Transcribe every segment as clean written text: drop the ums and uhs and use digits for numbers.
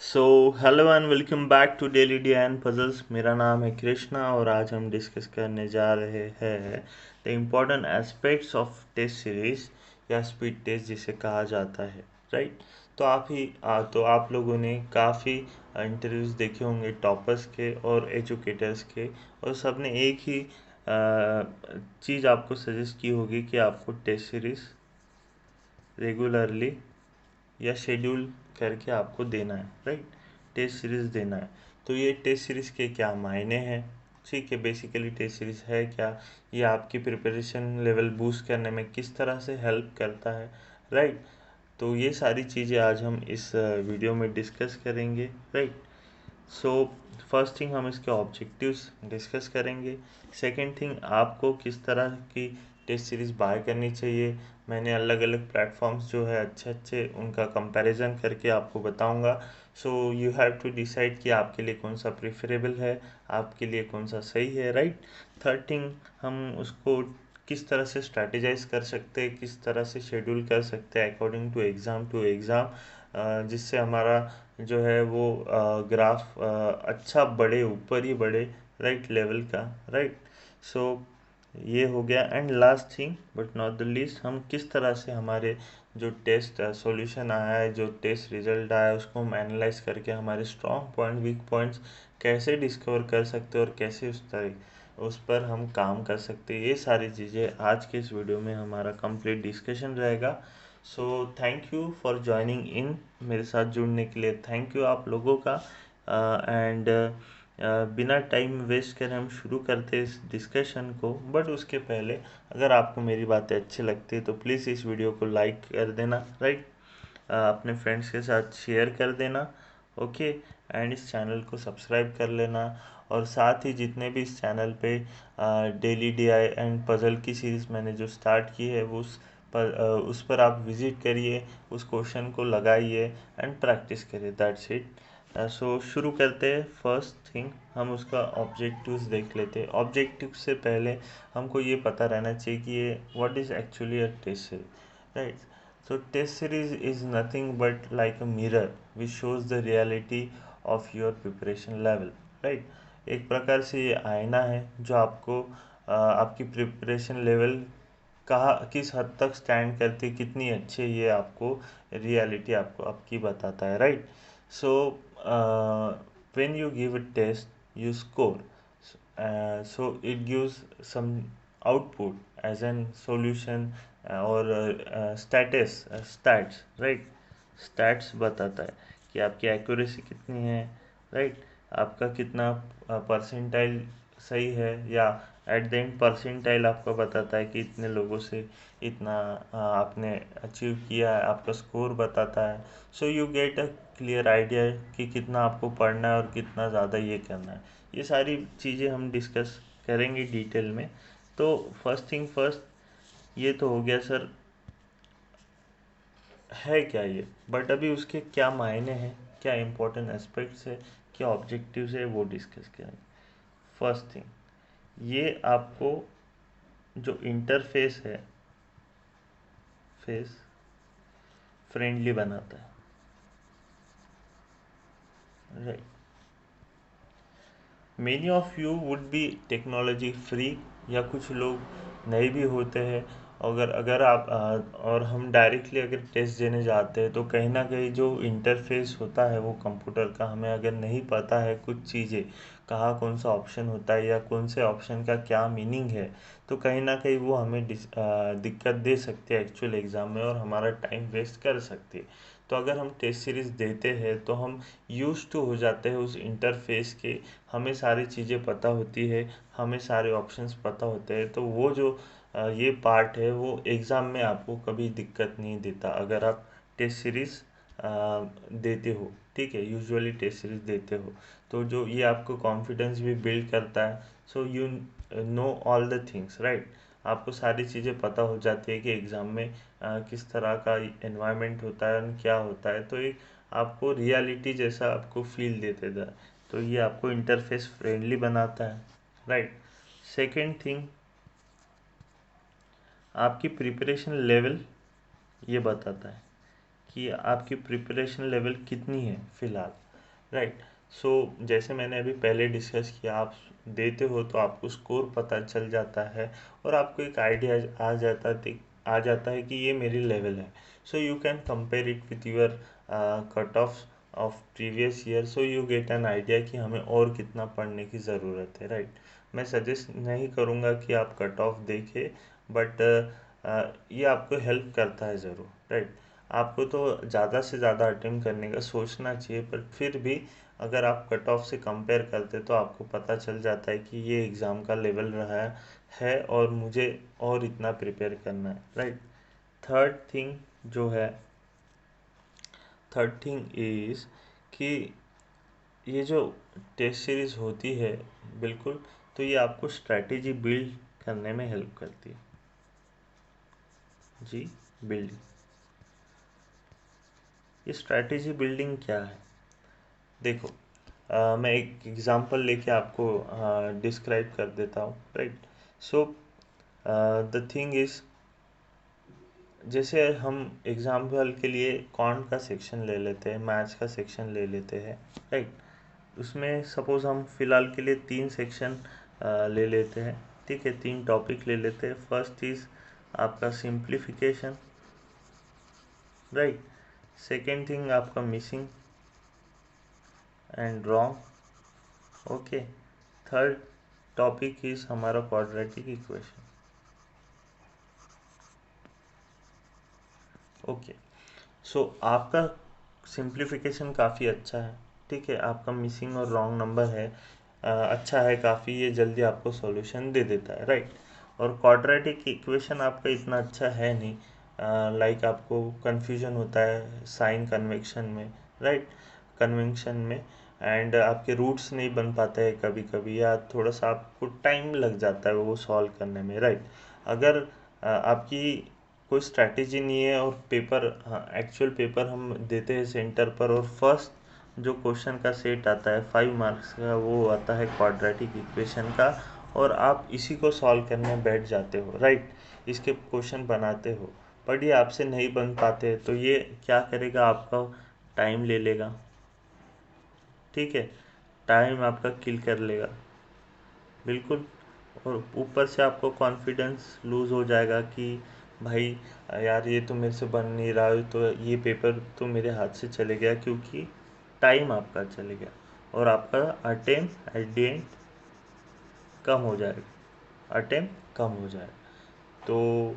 So hello and welcome back to daily D and puzzles. मेरा नाम है कृष्णा और आज हम डिस्कस करने जा रहे हैं the important aspects of test series या स्पीड टेस्ट जिसे कहा जाता है। राइट। तो आप लोगों ने काफ़ी इंटरव्यूज़ देखे होंगे टॉपर्स के और एजुकेटर्स के, और सब ने एक ही चीज़ आपको सजेस्ट की होगी कि आपको टेस्ट सीरीज रेगुलरली या शेड्यूल करके आपको देना है। राइट। टेस्ट सीरीज़ देना है। तो ये टेस्ट सीरीज़ के क्या मायने हैं? ठीक है, बेसिकली टेस्ट सीरीज़ है क्या, ये आपकी प्रिपरेशन लेवल बूस्ट करने में किस तरह से हेल्प करता है। राइट। तो ये सारी चीज़ें आज हम इस वीडियो में डिस्कस करेंगे। राइट। सो फर्स्ट थिंग हम इसके ऑब्जेक्टिव्स डिस्कस करेंगे। सेकंड थिंग आपको किस तरह की टेस्ट सीरीज़ बाय करनी चाहिए। मैंने अलग अलग प्लेटफॉर्म्स जो है अच्छे अच्छे उनका कंपैरिजन करके आपको बताऊंगा। So you have to decide कि आपके लिए कौन सा प्रेफरेबल है, आपके लिए कौन सा सही है। राइट। थर्ड थिंग, हम उसको किस तरह से स्ट्रैटेजाइज कर सकते हैं, किस तरह से शेड्यूल कर सकते हैं अकॉर्डिंग टू एग्ज़ाम, जिससे हमारा जो है वो ग्राफ अच्छा बढ़े, ऊपर ही बढ़े, राइट लेवल का। राइट। सो ये हो गया। And last thing but not the least, हम किस तरह से हमारे जो टेस्ट सॉल्यूशन आया है, जो टेस्ट रिजल्ट आया है, उसको हम एनालाइज करके हमारे स्ट्रॉन्ग पॉइंट वीक पॉइंट्स कैसे डिस्कवर कर सकते हैं और कैसे उस पर हम काम कर सकते हैं। ये सारी चीज़ें आज के इस वीडियो में हमारा कंप्लीट डिस्कशन रहेगा। So thank you for joining in, मेरे साथ जुड़ने के लिए थैंक यू आप लोगों का। एंड बिना टाइम वेस्ट करे हम शुरू करते इस डिस्कशन को। बट उसके पहले अगर आपको मेरी बातें अच्छी लगती है तो प्लीज़ इस वीडियो को लाइक कर देना। राइट। अपने फ्रेंड्स के साथ शेयर कर देना। ओके। एंड इस चैनल को सब्सक्राइब कर लेना। और साथ ही जितने भी इस चैनल पे daily D I and puzzle की सीरीज़ मैंने जो स्टार्ट की है वो उस पर आप विज़िट करिए, उस क्वेश्चन को लगाइए एंड प्रैक्टिस करिए। That's it. सो शुरू करते हैं। फर्स्ट थिंग हम उसका ऑब्जेक्टिव्स देख लेते हैं। ऑब्जेक्टिव से पहले हमको ये पता रहना चाहिए कि ये what is actually a test series. Right. So test series is nothing but like a mirror which shows the reality of your preparation level. Right? एक प्रकार से ये आईना है जो आपको आपकी प्रिपरेशन लेवल कहाँ किस हद तक स्टैंड करती, कितनी अच्छी ये आपको रियलिटी आपको आपकी बताता है। Right. So when you give a test you score, so it gives some output as an solution और स्टैट्स। राइट। स्टैट्स बताता है कि आपकी एक्यूरेसी कितनी है। राइट। आपका कितना परसेंटाइल सही है, या एट द एंड परसेंटाइल आपका बताता है कि इतने लोगों से इतना आपने अचीव किया है, आपका स्कोर बताता है। So you get a clear idea कि कितना आपको पढ़ना है और कितना ज़्यादा ये करना है। ये सारी चीज़ें हम डिस्कस करेंगे डिटेल में। तो फर्स्ट थिंग फर्स्ट, ये तो हो गया सर है क्या ये, बट अभी उसके क्या मायने हैं, क्या इंपॉर्टेंट एस्पेक्ट्स है, क्या ऑब्जेक्टिव्स है, वो डिस्कस करेंगे। फर्स्ट थिंग, ये आपको जो इंटरफेस है फेस फ्रेंडली बनाता है। Right. Many of you would be technology free, या कुछ लोग नए भी होते हैं। अगर अगर आप और हम डायरेक्टली अगर टेस्ट देने जाते हैं तो कहीं ना कहीं जो इंटरफेस होता है वो कंप्यूटर का, हमें अगर नहीं पता है कुछ चीज़ें, कहाँ कौन सा ऑप्शन होता है या कौन से ऑप्शन का क्या मीनिंग है, तो कहीं ना कहीं वो हमें दिक्कत दे सकती है एक्चुअल एग्ज़ाम में और हमारा टाइम वेस्ट कर सकती है। तो अगर हम टेस्ट सीरीज़ देते हैं तो हम यूज टू हो जाते हैं उस इंटरफेस के, हमें सारी चीज़ें पता होती है, हमें सारे ऑप्शंस पता होते हैं। तो वो जो ये पार्ट है वो एग्ज़ाम में आपको कभी दिक्कत नहीं देता अगर आप टेस्ट सीरीज़ देते हो। ठीक है, यूजुअली टेस्ट सीरीज़ देते हो तो जो ये आपको कॉन्फिडेंस भी बिल्ड करता है। So you know all the things. Right. आपको सारी चीज़ें पता हो जाती है कि एग्ज़ाम में किस तरह का एनवायरनमेंट होता है और क्या होता है। तो एक आपको रियलिटी जैसा आपको फील देते हैं। तो ये आपको इंटरफेस फ्रेंडली बनाता है। राइट। सेकेंड थिंग, आपकी प्रिपरेशन लेवल ये बताता है कि आपकी प्रिपरेशन लेवल कितनी है फ़िलहाल। राइट। सो जैसे मैंने अभी पहले डिस्कस किया, आप देते हो तो आपको स्कोर पता चल जाता है और आपको एक आइडिया आ जाता है कि ये मेरी लेवल है। So you can compare it with your cut off previous year, so you get an idea कि हमें और कितना पढ़ने की ज़रूरत है। राइट। मैं सजेस्ट नहीं करूँगा कि आप कट ऑफ देखें, बट ये आपको हेल्प करता है ज़रूर। राइट। आपको तो ज़्यादा से ज़्यादा अटेम्प्ट करने का सोचना चाहिए, पर फिर भी अगर आप कट ऑफ से कंपेयर करते तो आपको पता चल जाता है कि ये एग्ज़ाम का लेवल रहा है और मुझे और इतना प्रिपेयर करना है। राइट। थर्ड थिंग जो है, थर्ड थिंग इज़ कि ये जो टेस्ट सीरीज़ होती है, बिल्कुल, तो ये आपको स्ट्रैटेजी बिल्ड करने में हेल्प करती है। जी, बिल्डिंग। ये स्ट्रैटेजी बिल्डिंग क्या है? देखो, मैं एक एग्जांपल लेके आपको डिस्क्राइब कर देता हूँ। Right. So the thing is, जैसे हम एग्जांपल के लिए कॉन्ट का सेक्शन ले लेते हैं, मैथ्स का सेक्शन ले लेते हैं। राइट। उसमें सपोज हम फिलहाल के लिए 3 सेक्शन ले लेते हैं। ठीक है, 3 टॉपिक ले लेते हैं। फर्स्ट इज आपका सिंप्लीफिकेशन। राइट। सेकेंड थिंग आपका missing and wrong. Okay. Third topic is हमारा क्वाड्रेटिक इक्वेशन। ओके। सो आपका सिंप्लीफिकेशन काफ़ी अच्छा है। ठीक है, आपका मिसिंग और रॉन्ग नंबर है, अच्छा है काफ़ी, ये जल्दी आपको सॉल्यूशन दे देता है। राइट। और क्वाड्रेटिक इक्वेशन आपका इतना अच्छा है नहीं, लाइक आपको कन्फ्यूजन होता है साइन कन्वेक्शन में। राइट। कन्वेंशन में, एंड आपके रूट्स नहीं बन पाते हैं कभी कभी, या थोड़ा सा आपको टाइम लग जाता है वो सॉल्व करने में। राइट। अगर आपकी कोई स्ट्रैटेजी नहीं है और पेपर, हाँ, एक्चुअल पेपर हम देते हैं सेंटर पर, और फर्स्ट जो क्वेश्चन का सेट आता है 5 मार्क्स का, वो आता है क्वाड्रेटिक इक्वेशन का, और आप इसी को सॉल्व करने बैठ जाते हो। राइट। इसके क्वेश्चन बनाते हो, बट ये आपसे नहीं बन पाते, तो ये क्या करेगा, आपका टाइम ले लेगा। ठीक है, टाइम आपका किल कर लेगा, बिल्कुल। और ऊपर से आपको कॉन्फिडेंस लूज़ हो जाएगा कि भाई यार, ये तो मेरे से बन नहीं रहा है, तो ये पेपर तो मेरे हाथ से चले गया, क्योंकि टाइम आपका चले गया और आपका attempt at the and come हो जाएगा, अटेम्प्ट कम हो जाएगा। तो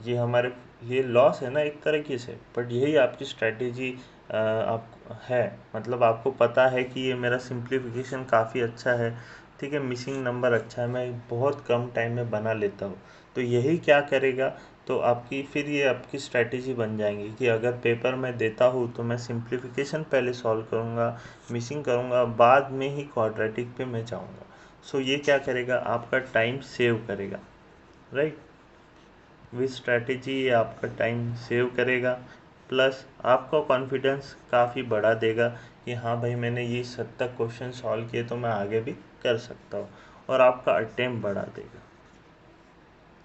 ये हमारे लिए लॉस है ना एक तरीके से, बट यही आपकी स्ट्रैटेजी आप है, मतलब आपको पता है कि ये मेरा सिंप्लीफिकेशन काफ़ी अच्छा है। ठीक है, मिसिंग नंबर अच्छा है, मैं बहुत कम टाइम में बना लेता हूँ। तो यही क्या करेगा, तो आपकी फिर ये आपकी स्ट्रैटेजी बन जाएंगी कि अगर पेपर में देता हूँ तो मैं सिंप्लीफिकेशन पहले सॉल्व करूँगा, मिसिंग करूँगा, बाद में ही क्वाड्रेटिक पे मैं जाऊँगा। सो ये क्या करेगा, आपका टाइम सेव करेगा। राइट। विथ स्ट्रैटेजी ये आपका टाइम सेव करेगा, प्लस आपका कॉन्फिडेंस काफ़ी बढ़ा देगा कि हाँ भाई, मैंने ये 70 क्वेश्चन सॉल्व किए तो मैं आगे भी कर सकता हूँ। और आपका अटेम्प्ट बढ़ा देगा,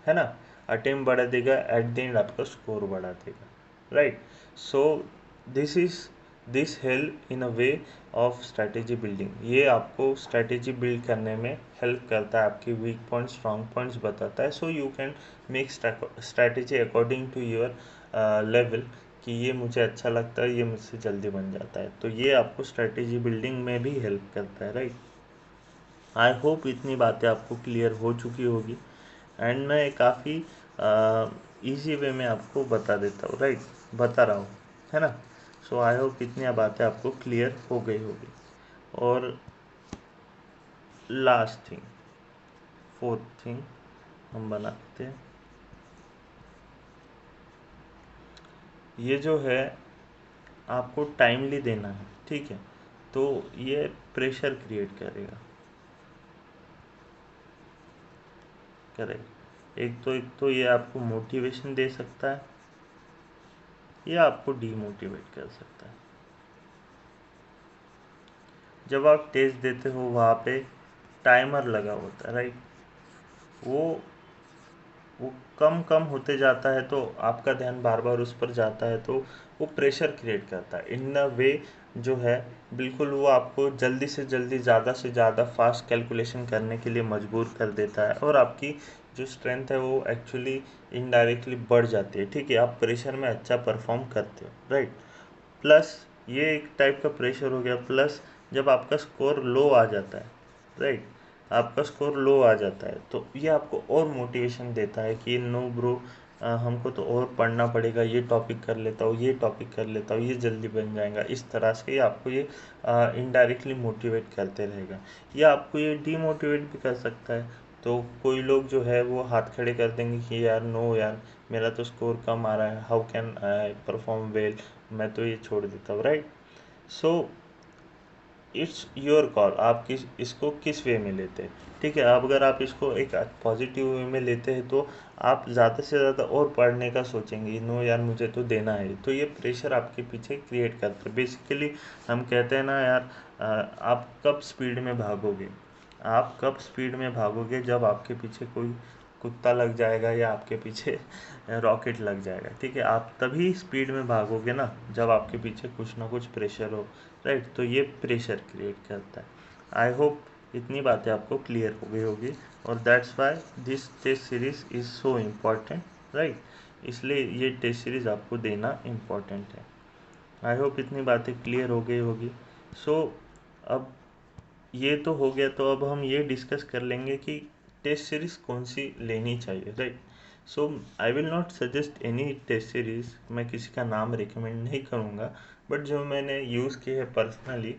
है ना। अटेम्प्ट बढ़ा देगा, एट द एंड आपका स्कोर बढ़ा देगा। Right. So this is this help in a way of strategy building. ये आपको स्ट्रैटेजी बिल्ड करने में हेल्प करता है, आपकी वीक पॉइंट्स स्ट्रॉन्ग पॉइंट्स बताता है। So you can make strategy according to your level, कि ये मुझे अच्छा लगता है, ये मुझसे जल्दी बन जाता है, तो ये आपको स्ट्रैटेजी बिल्डिंग में भी हेल्प करता है। राइट। आई होप इतनी बातें आपको क्लियर हो चुकी होगी, एंड मैं काफ़ी इजी वे में आपको बता देता हूँ। राइट, बता रहा हूँ, है ना। सो आई होप इतनी बातें आपको क्लियर हो गई होगी। और लास्ट थिंग, फोर्थ थिंग हम बनाते हैं, ये जो है आपको टाइमली देना है। ठीक है, तो ये प्रेशर क्रिएट करेगा, करेक्ट। एक तो ये आपको मोटिवेशन दे सकता है, या आपको डीमोटिवेट कर सकता है। जब आप टेस्ट देते हो वहाँ पे टाइमर लगा होता है। राइट। वो वो कम कम होते जाता है तो आपका ध्यान बार बार उस पर जाता है, तो वो प्रेशर क्रिएट करता है इन अ वे जो है, बिल्कुल वो आपको जल्दी से जल्दी ज़्यादा से ज़्यादा फास्ट कैलकुलेशन करने के लिए मजबूर कर देता है, और आपकी जो स्ट्रेंथ है वो एक्चुअली इनडायरेक्टली बढ़ जाती है। ठीक है, आप प्रेशर में अच्छा परफॉर्म करते हो, राइट। प्लस ये एक टाइप का प्रेशर हो गया। प्लस जब आपका स्कोर लो आ जाता है, राइट, आपका स्कोर लो आ जाता है तो ये आपको और मोटिवेशन देता है कि नो ब्रो, हमको तो और पढ़ना पड़ेगा, ये टॉपिक कर लेता हूँ, ये टॉपिक कर लेता हूँ, ये जल्दी बन जाएगा। इस तरह से ये आपको ये इनडायरेक्टली मोटिवेट करते रहेगा। या आपको ये डीमोटिवेट भी कर सकता है। तो कोई लोग जो है वो हाथ खड़े कर देंगे कि यार नो यार, मेरा तो स्कोर कम आ रहा है, how can I perform well, मैं तो ये छोड़ देता हूँ, right. So it's your call, आप इसको किस वे में लेते हैं। ठीक है, अब अगर आप इसको एक पॉजिटिव वे में लेते हैं तो आप ज़्यादा से ज़्यादा और पढ़ने का सोचेंगे, नो यार मुझे तो देना है। तो ये प्रेशर आपके पीछे क्रिएट करते हैं। बेसिकली हम कहते हैं ना यार, आप कब स्पीड में भागोगे, आप कब स्पीड में भागोगे जब आपके पीछे कोई कुत्ता लग जाएगा या आपके पीछे रॉकेट लग जाएगा। ठीक है, आप तभी स्पीड में भागोगे ना जब आपके पीछे कुछ ना कुछ प्रेशर हो, राइट। तो ये प्रेशर क्रिएट करता है। आई होप इतनी बातें आपको क्लियर हो गई होगी, और that's why this test series is so important, right. इसलिए ये टेस्ट सीरीज आपको देना इम्पॉर्टेंट है। आई होप इतनी बातें क्लियर हो गई होगी। सो अब ये तो हो गया, तो अब हम ये डिस्कस कर लेंगे कि टेस्ट सीरीज़ कौन सी लेनी चाहिए, right. So I will not suggest any test series, मैं किसी का नाम रिकमेंड नहीं करूँगा, बट जो मैंने यूज़ किए हैं पर्सनली,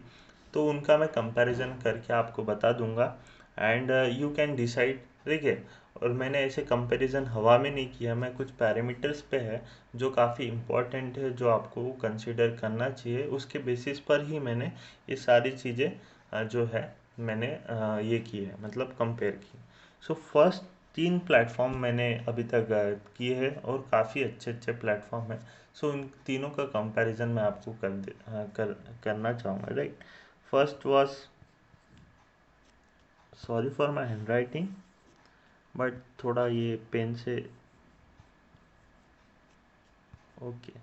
तो उनका मैं कंपैरिजन करके आपको बता दूंगा, एंड यू कैन डिसाइड, ठीक है। और मैंने ऐसे कंपैरिजन हवा में नहीं किया, मैं कुछ पैरामीटर्स पे है जो काफ़ी इम्पोर्टेंट है, जो आपको कंसिडर करना चाहिए, उसके बेसिस पर ही मैंने ये सारी चीज़ें जो है मैंने ये की है, मतलब कंपेयर की। सो फर्स्ट 3 प्लेटफॉर्म मैंने अभी तक किए हैं, और काफ़ी अच्छे अच्छे प्लेटफॉर्म हैं। सो उन तीनों का कंपैरिजन मैं आपको करना चाहूँगा, right. First was, sorry for my hand writing, but थोड़ा ये पेन से, okay.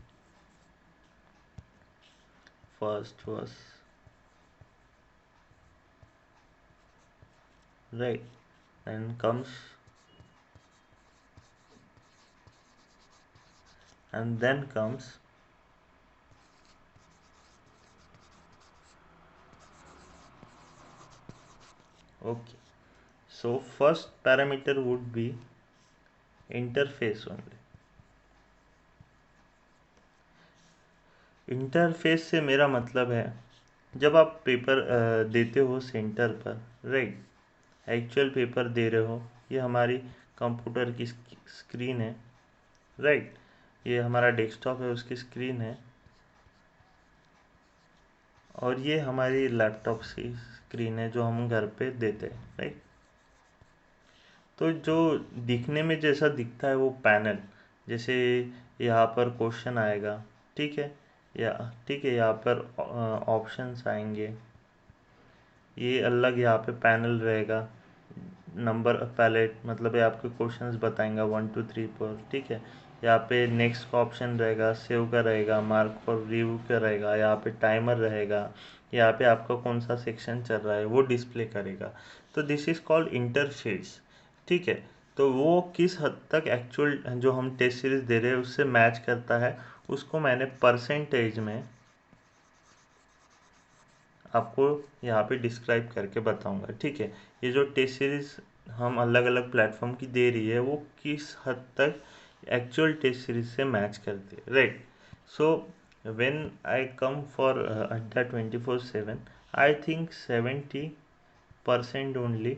First was, right, and comes, and then comes, okay, so first parameter would be interface only। Interface से मेरा मतलब है, जब आप पेपर देते हो सेंटर पर, राइट, एक्चुअल पेपर दे रहे हो, ये हमारी कंप्यूटर की स्क्रीन है, राइट, ये हमारा डेस्कटॉप है, उसकी स्क्रीन है, और ये हमारी लैपटॉप की स्क्रीन है जो हम घर पे देते हैं, राइट। तो जो दिखने में जैसा दिखता है वो पैनल, जैसे यहाँ पर क्वेश्चन आएगा, ठीक है, या ठीक है, यहाँ पर ऑप्शंस आएंगे, ये अलग यहाँ पे पैनल रहेगा, नंबर पैलेट, मतलब ये आपके क्वेश्चंस बताएंगा 1 2 3 पर, ठीक है। यहाँ पे नेक्स्ट का ऑप्शन रहेगा, सेव का रहेगा, मार्क फॉर रिव्यू का रहेगा, यहाँ पे टाइमर रहेगा, यहाँ पे आपका कौन सा सेक्शन चल रहा है वो डिस्प्ले करेगा। तो दिस इज कॉल्ड इंटरफेस, ठीक है। तो वो किस हद तक एक्चुअल जो हम टेस्ट सीरीज दे रहे हैं उससे मैच करता है, उसको मैंने परसेंटेज में आपको यहाँ पे डिस्क्राइब करके बताऊंगा, ठीक है। ये जो टेस्ट सीरीज हम अलग अलग प्लेटफॉर्म की दे रही है वो किस हद तक एक्चुअल टेस्ट सीरीज से मैच करती है, right. So when I come for अड्डा 24/7, I think 70% only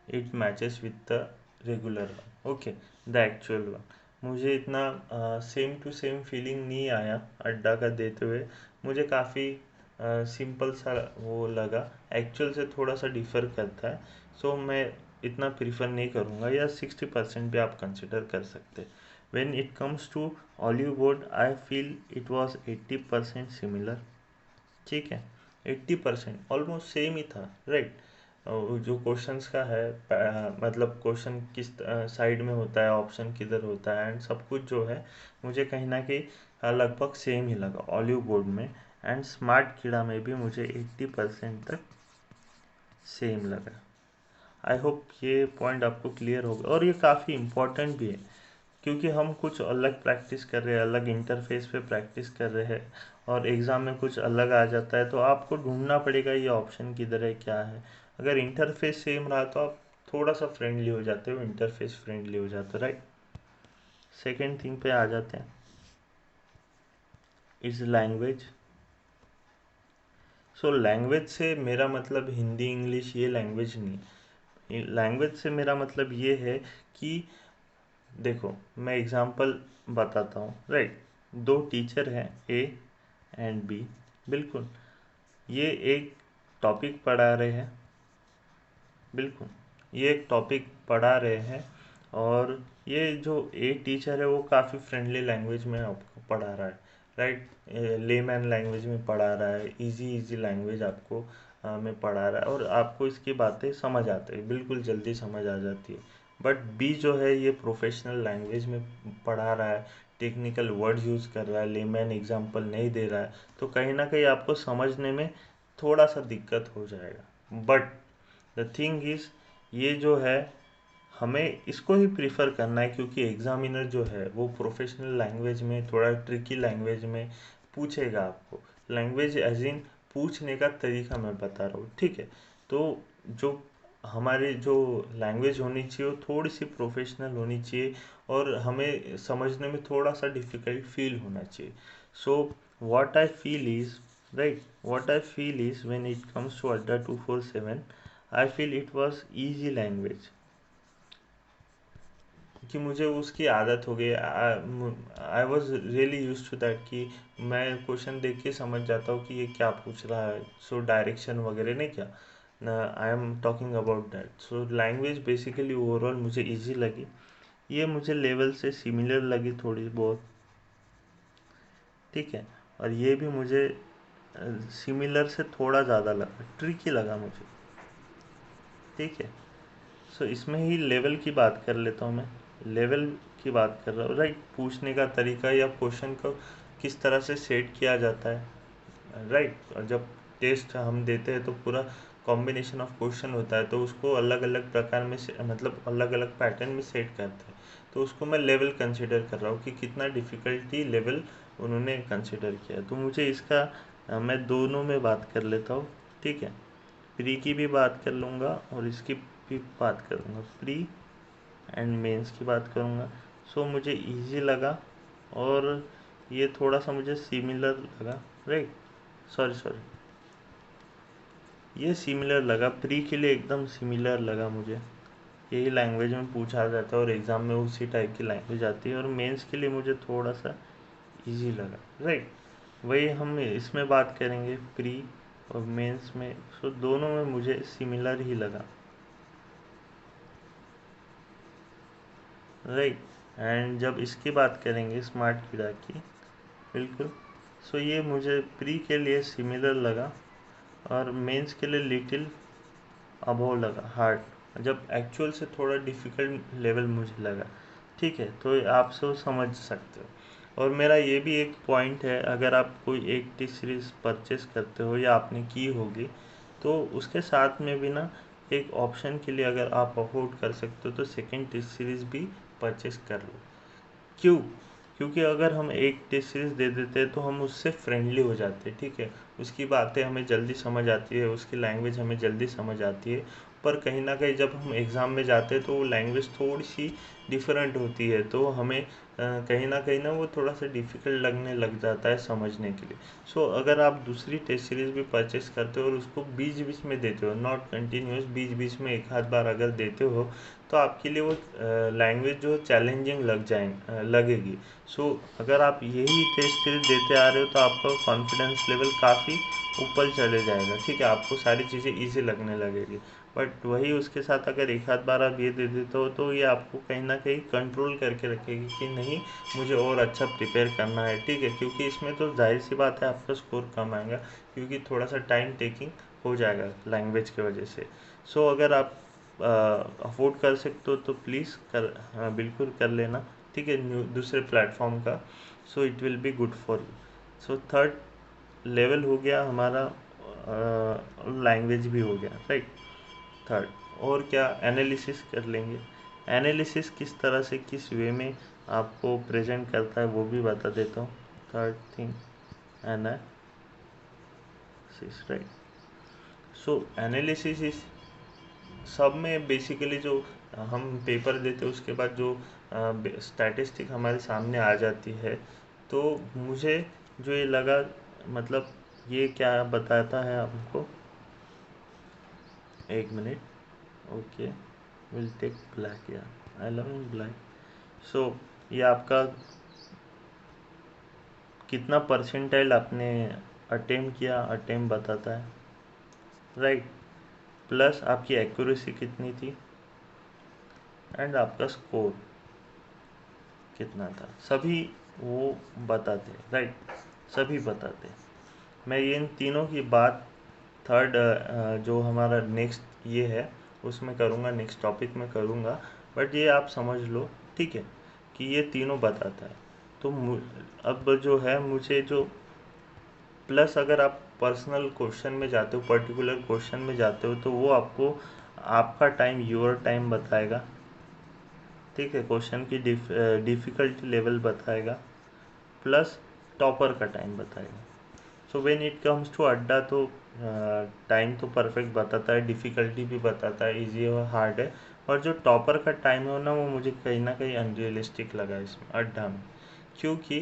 it matches with the regular one, okay, the actual one. मुझे इतना सेम टू सेम फीलिंग नहीं आया अड्डा का देते हुए, मुझे काफ़ी सिंपल सा वो लगा, एक्चुअल से थोड़ा सा डिफर करता है। सो मैं इतना प्रीफर नहीं करूँगा, या 60% भी आप कंसिडर कर सकते। When it comes to Oliveboard, I feel it was 80% similar, ठीक है, 80% ऑलमोस्ट सेम ही था, राइट। जो क्वेश्चंस का है मतलब क्वेश्चन किस साइड में होता है, ऑप्शन किधर होता है, एंड सब कुछ जो है मुझे कहीं ना कहीं लगभग सेम ही लगा ऑलिव बोर्ड में। एंड स्मार्ट कीड़ा में भी मुझे 80% तक सेम लगा। आई होप ये पॉइंट आपको क्लियर होगा, और ये काफ़ी इम्पोर्टेंट भी है क्योंकि हम कुछ अलग प्रैक्टिस कर रहे हैं, अलग इंटरफेस पे प्रैक्टिस कर रहे हैं, और एग्ज़ाम में कुछ अलग आ जाता है तो आपको ढूंढना पड़ेगा ये ऑप्शन किधर है, क्या है। अगर इंटरफेस सेम रहा तो आप थोड़ा सा फ्रेंडली हो जाते हो, इंटरफेस फ्रेंडली हो जाता है, राइट। सेकेंड थिंग पे आ जाते हैं, इज लैंग्वेज। सो लैंग्वेज से मेरा मतलब हिंदी इंग्लिश ये लैंग्वेज नहीं। लैंग्वेज से मेरा मतलब ये है कि देखो मैं एग्जांपल बताता हूँ, राइट। दो टीचर हैं ए एंड बी, बिल्कुल। ये एक टॉपिक पढ़ा रहे हैं, बिल्कुल, ये एक टॉपिक पढ़ा रहे हैं, और ये जो ए टीचर है वो काफ़ी फ्रेंडली लैंग्वेज में आपको पढ़ा रहा है, राइट। लेमैन लैंग्वेज में पढ़ा रहा है, इजी इजी लैंग्वेज आपको में पढ़ा रहा है, और आपको इसकी बातें समझ आती है, बिल्कुल जल्दी समझ आ जाती है। बट बी जो है ये प्रोफेशनल लैंग्वेज में पढ़ा रहा है, टेक्निकल वर्ड यूज़ कर रहा है, लेमैन एग्जाम्पल नहीं दे रहा है, तो कहीं ना कहीं आपको समझने में थोड़ा सा दिक्कत हो जाएगा। बट द थिंग इज़ ये जो है हमें इसको ही प्रीफर करना है, क्योंकि एग्जामिनर जो है वो प्रोफेशनल लैंग्वेज में, थोड़ा ट्रिकी लैंग्वेज में पूछेगा आपको। लैंग्वेज एज इन पूछने का तरीका मैं बता रहा हूँ, ठीक है। तो जो हमारी जो लैंग्वेज होनी चाहिए वो थोड़ी सी प्रोफेशनल होनी चाहिए, और हमें समझने में थोड़ा सा डिफ़िकल्ट फील होना चाहिए। So what I feel is, right, what I feel is when it comes to Adda 247, I feel it was easy language, कि मुझे उसकी आदत हो गई। I was really use to that, कि मैं क्वेश्चन देख के समझ जाता हूँ कि ये क्या पूछ रहा है। सो डायरेक्शन वगैरह नहीं, क्या I am talking about that. So language basically overall मुझे इजी लगी, ये मुझे लेवल से सिमिलर लगी थोड़ी बहुत, ठीक है। और ये भी मुझे सिमिलर से थोड़ा ज़्यादा लगा, ट्रिकी लगा मुझे, ठीक है। सो इसमें ही लेवल की बात कर लेता हूँ मैं, लेवल की बात कर रहा हूँ, राइट। पूछने का तरीका या क्वेश्चन को किस तरह से सेट किया जाता है, राइट। और जब टेस्ट हम देते हैं तो पूरा कॉम्बिनेशन ऑफ क्वेश्चन होता है, तो उसको अलग अलग प्रकार में मतलब अलग अलग पैटर्न में सेट करते हैं, तो उसको मैं लेवल कंसिडर कर रहा हूँ कि कितना डिफ़िकल्टी लेवल उन्होंने कंसिडर किया। तो मुझे इसका मैं दोनों में बात कर लेता हूँ, ठीक है। प्री की भी बात कर लूँगा और इसकी भी बात करूँगा, प्री एंड मेंस की बात करूँगा। सो मुझे इजी लगा, और ये थोड़ा सा मुझे सिमिलर लगा, राइट। सॉरी सॉरी, ये सिमिलर लगा, प्री के लिए एकदम सिमिलर लगा मुझे। यही लैंग्वेज में पूछा जाता है और एग्ज़ाम में उसी टाइप की लैंग्वेज आती है, और मेंस के लिए मुझे थोड़ा सा इजी लगा, राइट। वही हम इसमें बात करेंगे प्री और मेंस में। सो दोनों में मुझे सिमिलर ही लगा, राइट। एंड जब इसकी बात करेंगे स्मार्ट कीड़ा की, बिल्कुल। सो ये मुझे प्री के लिए सिमिलर लगा, और मेंस के लिए लिटिल अबव लगा, हार्ड, जब एक्चुअल से थोड़ा डिफ़िकल्ट लेवल मुझे लगा, ठीक है। तो आप सब समझ सकते हो। और मेरा ये भी एक पॉइंट है, अगर आप कोई एक टी सीरीज़ परचेस करते हो या आपने की होगी, तो उसके साथ में भी ना एक ऑप्शन के लिए अगर आप अफोर्ड कर सकते हो तो सेकेंड टी सीरीज़ भी परचेस कर लो। क्यों? क्योंकि अगर हम एक टेस्ट सीरीज़ दे देते हैं तो हम उससे फ्रेंडली हो जाते हैं, ठीक है। उसकी बातें हमें जल्दी समझ आती है, उसकी लैंग्वेज हमें जल्दी समझ आती है। पर कहीं ना कहीं जब हम एग्ज़ाम में जाते हैं तो वो लैंग्वेज थोड़ी सी डिफरेंट होती है, तो हमें कहीं ना वो थोड़ा सा डिफ़िकल्ट लगने लग जाता है समझने के लिए। सो अगर आप दूसरी टेस्ट सीरीज़ भी परचेस करते हो और उसको बीच बीच में देते हो, नॉट कंटिन्यूस, बीच बीच में एक आध बार अगर देते हो, तो आपके लिए वो लैंग्वेज जो चैलेंजिंग लगेगी। सो अगर आप यही टेस्ट सीरीज देते आ रहे हो तो आपका कॉन्फिडेंस लेवल काफ़ी ऊपर चले जाएगा, ठीक है। आपको सारी चीज़ें ईजी लगने लगेगी। बट वही उसके साथ अगर एक आध बार आप ये दे देते हो तो ये आपको कहीं ना कहीं कंट्रोल करके रखेगी कि नहीं, मुझे और अच्छा प्रिपेयर करना है, ठीक है। क्योंकि इसमें तो जाहिर सी बात है आपका स्कोर कम आएगा, क्योंकि थोड़ा सा टाइम टेकिंग हो जाएगा लैंग्वेज की वजह से। सो अगर आप अफोर्ड कर सकते हो तो प्लीज़ बिल्कुल कर लेना, ठीक है, दूसरे प्लेटफॉर्म का। So it will be good for you. So third level हो गया हमारा, लैंग्वेज भी हो गया, राइट। थर्ड और क्या, एनालिसिस कर लेंगे। एनालिसिस किस तरह से, किस वे में आपको प्रेजेंट करता है वो भी बता देता हूँ। Third thing, analysis, right. So analysis is, सब में बेसिकली जो हम पेपर देते हैं उसके बाद जो स्टैटिस्टिक हमारे सामने आ जाती है, तो मुझे जो ये लगा, मतलब ये क्या बताता है आपको, एक minute, okay, will take black, या आई लव इन ब्लैक। सो ये आपका कितना परसेंटाइल आपने अटेम्प्ट किया, अटेम्प्ट बताता है, राइट। प्लस आपकी एक्यूरेसी कितनी थी एंड आपका स्कोर कितना था, सभी वो बताते, राइट, सभी बताते। मैं ये इन तीनों की बात थर्ड जो हमारा नेक्स्ट ये है उसमें करूँगा, नेक्स्ट टॉपिक में करूँगा। बट ये आप समझ लो, ठीक है, कि ये तीनों बताता है। तो अब जो है मुझे जो, प्लस अगर आप पर्सनल क्वेश्चन में जाते हो, पर्टिकुलर क्वेश्चन में जाते हो, तो वो आपको आपका टाइम, योर टाइम बताएगा, ठीक है, क्वेश्चन की डिफ़िकल्टी लेवल बताएगा, प्लस टॉपर का टाइम बताएगा। So when it comes to Adda, तो टाइम तो परफेक्ट बताता है, डिफ़िकल्टी भी बताता है, इजी और हार्ड है। और जो टॉपर का टाइम है ना, वो मुझे कहीं ना कहीं अनरियलिस्टिक लगा इसमें अड्डा में। क्योंकि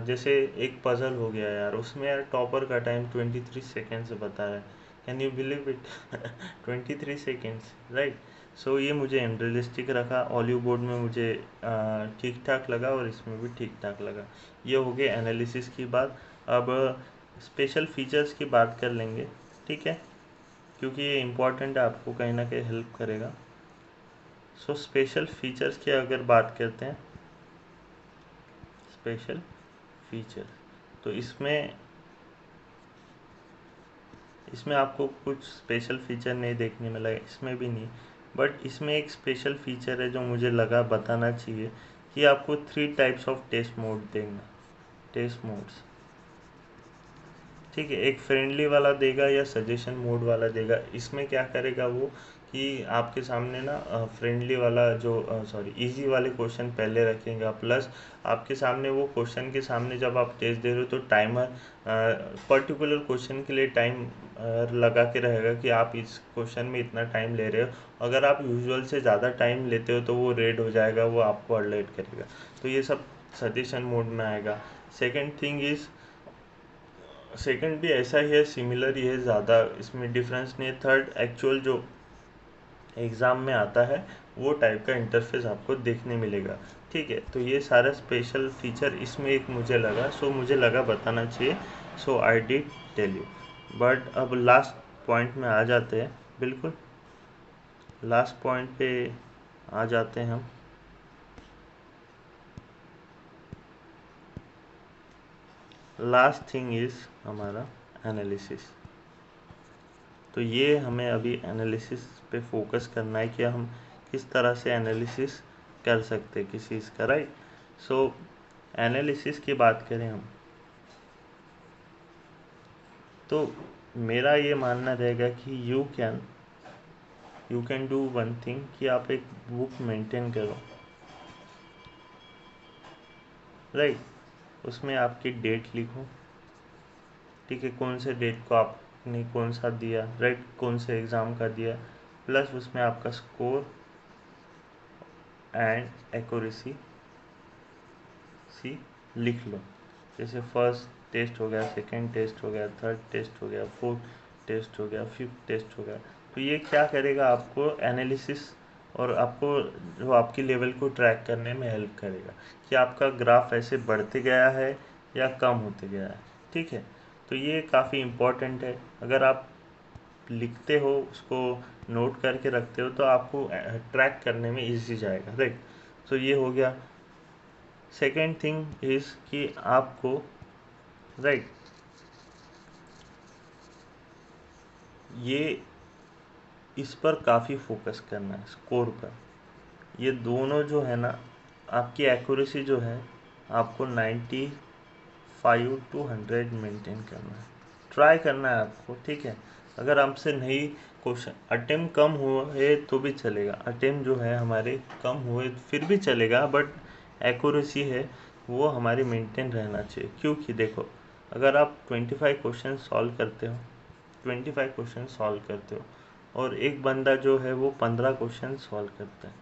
जैसे एक पज़ल हो गया यार, उसमें यार टॉपर का टाइम 23 सेकेंड्स बता रहा है। Can you believe it? 23 seconds, right. So ये मुझे अनरियलिस्टिक रखा। ऑलिव बोर्ड में मुझे ठीक ठाक लगा और इसमें भी ठीक ठाक लगा। ये हो गया एनालिसिस की बात। अब स्पेशल फीचर्स की बात कर लेंगे, ठीक है, क्योंकि ये इम्पॉर्टेंट है, आपको कहीं ना कहीं हेल्प करेगा। सो स्पेशल फीचर्स की अगर बात करते हैं, स्पेशल फीचर, तो इसमें आपको कुछ स्पेशल फीचर नहीं देखने मिला, इसमें भी नहीं। बट इसमें एक स्पेशल फीचर है जो मुझे लगा बताना चाहिए, कि आपको 3 टाइप्स ऑफ टेस्ट मोड देगा, टेस्ट मोड्स, ठीक है। एक फ्रेंडली वाला देगा या सजेशन मोड वाला देगा। इसमें क्या करेगा वो, कि आपके सामने ना फ्रेंडली वाला जो, सॉरी, इजी वाले क्वेश्चन पहले रखेगा, प्लस आपके सामने वो क्वेश्चन के सामने जब आप टेस्ट दे रहे हो तो टाइमर पर्टिकुलर क्वेश्चन के लिए टाइम लगा के रहेगा, कि आप इस क्वेश्चन में इतना टाइम ले रहे हो। अगर आप यूजुअल से ज़्यादा टाइम लेते हो तो वो रेड हो जाएगा, वो आपको अलर्ट करेगा। तो ये सब सजेशन मोड में आएगा। सेकेंड थिंग इज़, सेकंड भी ऐसा ही है, सिमिलर ही है, ज़्यादा इसमें डिफरेंस नहीं है। थर्ड, एक्चुअल जो एग्ज़ाम में आता है वो टाइप का इंटरफेस आपको देखने मिलेगा, ठीक है। तो ये सारा स्पेशल फीचर इसमें एक मुझे लगा, सो मुझे लगा बताना चाहिए, so I did tell you. But अब लास्ट पॉइंट में आ जाते हैं, बिल्कुल लास्ट पॉइंट पे आ जाते हैं हम। लास्ट थिंग इज़ हमारा एनालिसिस। तो ये हमें अभी एनालिसिस पे फोकस करना है, कि हम किस तरह से एनालिसिस कर सकते हैं किसी चीज़ का, राइट। सो एनालिसिस की बात करें हम, तो मेरा ये मानना रहेगा कि you can do one thing, कि आप एक बुक मेंटेन करो, राइट। उसमें आपकी डेट लिखो, ठीक है, कौन से डेट को आपने कौन सा दिया, राइट, कौन से एग्ज़ाम का दिया, प्लस उसमें आपका स्कोर एंड एक्यूरेसी लिख लो। जैसे फर्स्ट टेस्ट हो गया, सेकंड टेस्ट हो गया, थर्ड टेस्ट हो गया, फोर्थ टेस्ट हो गया, फिफ्थ टेस्ट हो गया। तो ये क्या करेगा, आपको एनालिसिस और आपको जो आपकी लेवल को ट्रैक करने में हेल्प करेगा, कि आपका ग्राफ ऐसे बढ़ते गया है या कम होते गया है, ठीक है। तो ये काफ़ी इम्पोर्टेंट है। अगर आप लिखते हो, उसको नोट करके रखते हो, तो आपको ट्रैक करने में इजी जाएगा, राइट। सो ये हो गया। सेकेंड थिंग इज कि आपको, राइट, ये इस पर काफ़ी फोकस करना है, स्कोर पर। ये दोनों जो है ना, आपकी एक्यूरेसी जो है, आपको 95 to 100 मेंटेन करना है, ट्राई करना है आपको, ठीक है। अगर हमसे नहीं क्वेश्चन अटेम्प्ट कम हुए तो भी चलेगा, अटेम्प्ट जो है हमारे कम हुए फिर भी चलेगा, बट एक्यूरेसी है वो हमारी मेंटेन रहना चाहिए। क्योंकि देखो, अगर आप 25 क्वेश्चन सॉल्व करते हो, 25 क्वेश्चन सॉल्व करते हो, और एक बंदा जो है वो 15 क्वेश्चन सॉल्व करता है,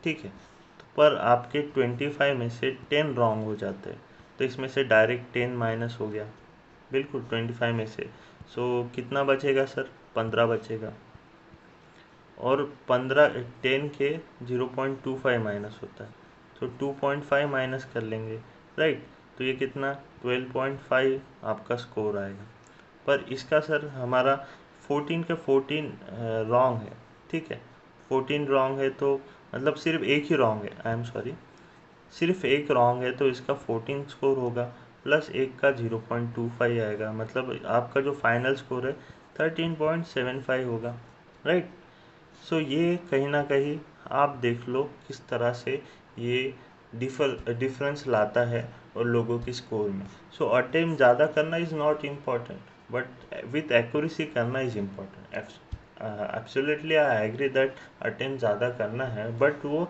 ठीक है, तो पर आपके 25 में से 10 रॉन्ग हो जाते हैं, तो इसमें से डायरेक्ट 10 माइनस हो गया, बिल्कुल 25 में से। सो कितना बचेगा सर? 15 बचेगा। और 15 10 के 0.25 माइनस होता है, तो 2.5 माइनस कर लेंगे, राइट। तो ये कितना 12.5 आपका स्कोर आएगा। पर इसका सर हमारा 14 के 14 रॉन्ग है, ठीक है। 14 रॉन्ग है तो मतलब सिर्फ एक ही रॉन्ग है, आई एम सॉरी, सिर्फ एक रॉन्ग है, तो इसका 14 स्कोर होगा, प्लस एक का 0.25 आएगा, मतलब आपका जो फाइनल स्कोर है 13.75 होगा, राइट। सो ये कहीं ना कहीं आप देख लो किस तरह से ये डिफरेंस लाता है और लोगों की स्कोर में। सो अटेम्प्ट ज़्यादा करना is not important, but with accuracy करना is important. Absolutely I agree that attempt ज़्यादा करना है, बट वो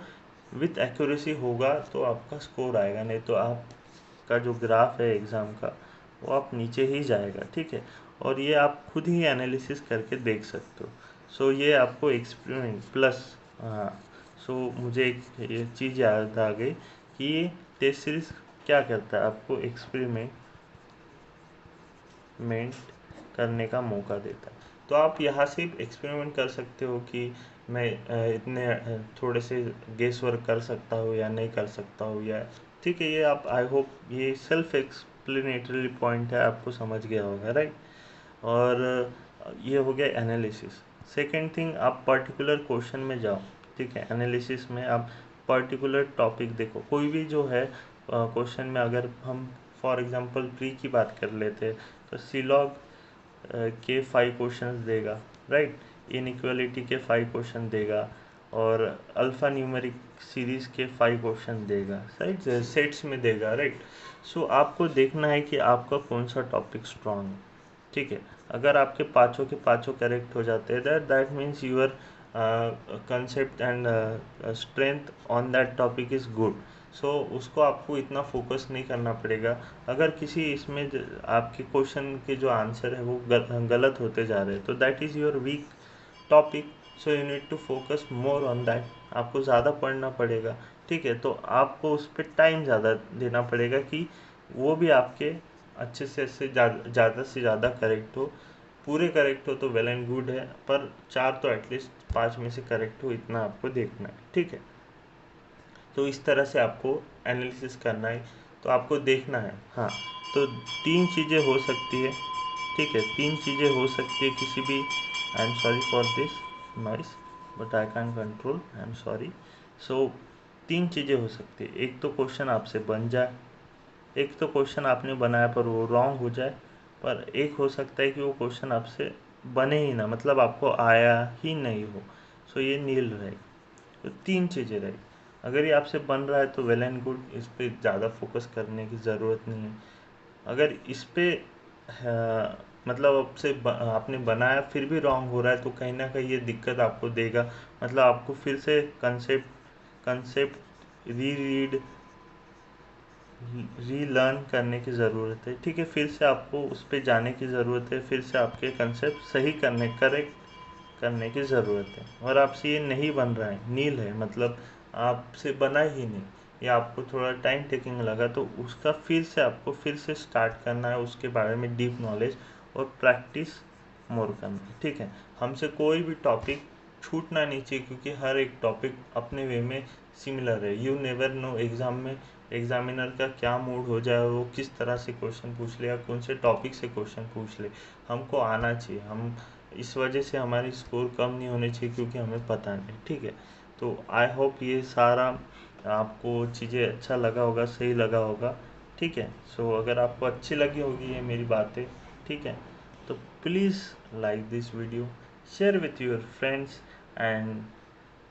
विथ एक्यूरेसी होगा तो आपका स्कोर आएगा, नहीं तो आपका जो ग्राफ है एग्ज़ाम का वो आप नीचे ही जाएगा, ठीक है। और ये आप खुद ही एनालिसिस करके देख सकते हो। सो ये आपको एक्सपेरिमेंट प्लस, हाँ, सो मुझे एक ये चीज़ याद आ गई कि ये टेस्ट सीरीज क्या करता है, आपको एक्सपेरिमेंट करने का मौका देता है। तो आप यहाँ से एक्सपेरिमेंट कर सकते हो कि मैं इतने थोड़े से गेस वर्क कर सकता हूँ या नहीं कर सकता हूँ, या ठीक है। ये आप, आई होप ये सेल्फ एक्सप्लेनेटरी पॉइंट है, आपको समझ गया होगा, राइट। और ये हो गया एनालिसिस। सेकेंड थिंग, आप पर्टिकुलर क्वेश्चन में जाओ, ठीक है। एनालिसिस में आप पर्टिकुलर टॉपिक देखो, कोई भी जो है क्वेश्चन में, अगर हम फॉर एग्जांपल प्री की बात कर लेते तो सीलॉग के 5 क्वेश्चंस देगा, राइट। इनइक्वालिटी के 5 क्वेश्चन देगा, और अल्फ़ा न्यूमेरिक सीरीज़ के 5 क्वेश्चन देगा, राइट, सेट्स में देगा, राइट। सो आपको देखना है कि आपका कौन सा टॉपिक स्ट्रांग है, ठीक है। अगर आपके पाँचों के पाँचों करेक्ट हो जाते हैं, that means your concept and strength on that topic is good. So उसको आपको इतना फोकस नहीं करना पड़ेगा। अगर किसी इसमें आपके क्वेश्चन के जो आंसर है वो गलत होते जा रहे हैं, तो that is your weak topic, so you need to focus more on that. आपको ज़्यादा पढ़ना पड़ेगा, ठीक है। तो आपको उस पर टाइम ज़्यादा देना पड़ेगा कि वो भी आपके अच्छे से ज़्यादा से ज़्यादा करेक्ट हो। पूरे करेक्ट हो तो वेल एंड गुड है, पर 4 तो एटलीस्ट 5 में से करेक्ट हो, इतना आपको देखना है, ठीक है। तो इस तरह से आपको एनालिसिस करना है, तो आपको देखना है, हाँ। तो 3 चीज़ें हो सकती है, ठीक है, 3 चीज़ें हो सकती है किसी भी, I am sorry for this noise, but I can control, I am sorry. So 3 चीज़ें हो सकती है, एक तो क्वेश्चन आपसे बन जाए, एक तो क्वेश्चन आपने बनाया पर वो रॉन्ग हो जाए, पर एक हो सकता है कि वो क्वेश्चन आपसे बने ही ना, मतलब आपको आया ही नहीं हो, सो ये नील रहेगी। तो 3 चीज़ें रहेगी। अगर ये आपसे बन रहा है तो वेल एंड गुड, इस पर ज़्यादा फोकस करने की ज़रूरत नहीं है। अगर इस पे मतलब आपने बनाया फिर भी रॉन्ग हो रहा है, तो कहीं ना कहीं ये दिक्कत आपको देगा, मतलब आपको फिर से कंसेप्ट रीलर्न करने की ज़रूरत है, ठीक है। फिर से आपको उस पर जाने की ज़रूरत है, फिर से आपके कंसेप्ट सही करेक्ट करने की ज़रूरत है। और आपसे ये नहीं बन रहा है, नील है, मतलब आपसे बना ही नहीं, या आपको थोड़ा टाइम टेकिंग लगा, तो उसका फिर से आपको फिर से स्टार्ट करना है, उसके बारे में डीप नॉलेज और प्रैक्टिस मोर करना है, ठीक है। हमसे कोई भी टॉपिक छूटना नहीं चाहिए, क्योंकि हर एक टॉपिक अपने वे में सिमिलर है। यू नेवर नो एग्ज़ाम में एग्जामिनर का क्या मूड हो जाए, वो किस तरह से क्वेश्चन पूछ ले या कौन से टॉपिक से क्वेश्चन पूछ ले, हमको आना चाहिए। हम इस वजह से हमारी स्कोर कम नहीं होने चाहिए क्योंकि हमें पता नहीं, ठीक है। तो आई होप ये सारा आपको चीज़ें अच्छा लगा होगा, सही लगा होगा, ठीक है। सो अगर आपको अच्छी लगी होगी ये मेरी बातें, ठीक है, तो please like this video, share with your friends, and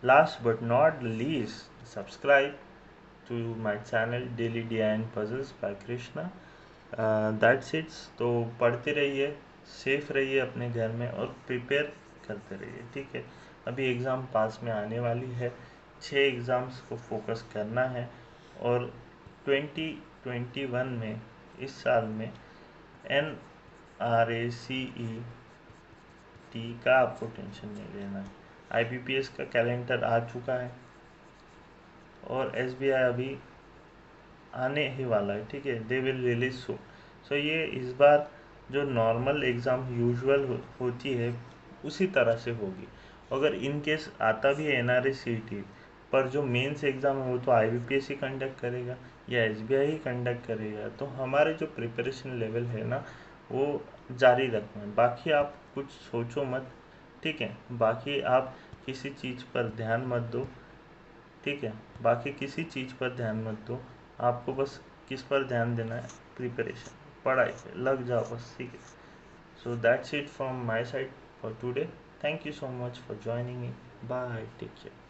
last but not least subscribe to my channel daily D and puzzles by Krishna. That's its. तो पढ़ते रहिए, सेफ रहिए अपने घर में और प्रिपेयर करते रहिए, ठीक है। अभी एग्ज़ाम पास में आने वाली है, 6 एग्ज़ाम्स को फोकस करना है, और 2021 में, इस साल में NRACET का आपको टेंशन नहीं लेना है। IBPS का कैलेंडर आ चुका है और SBI अभी आने ही वाला है, ठीक है। दे विल रिलीज सो ये इस बार जो नॉर्मल एग्ज़ाम यूजुअल होती है उसी तरह से होगी। अगर इन केस आता भी है NRACET, पर जो मेंस एग्ज़ाम है वो तो IBPS ही कंडक्ट करेगा या SBI ही कंडक्ट करेगा। तो हमारे जो प्रिपरेशन लेवल है ना, वो जारी रखना है। बाकी आप कुछ सोचो मत, ठीक है। बाकी आप किसी चीज़ पर ध्यान मत दो, ठीक है। बाकी किसी चीज़ पर ध्यान मत दो, आपको बस किस पर ध्यान देना है, प्रिपरेशन, पढ़ाई पे लग जाओ बस, ठीक है। So that's it from my side for today. Thank you so much for joining me. Bye, take care.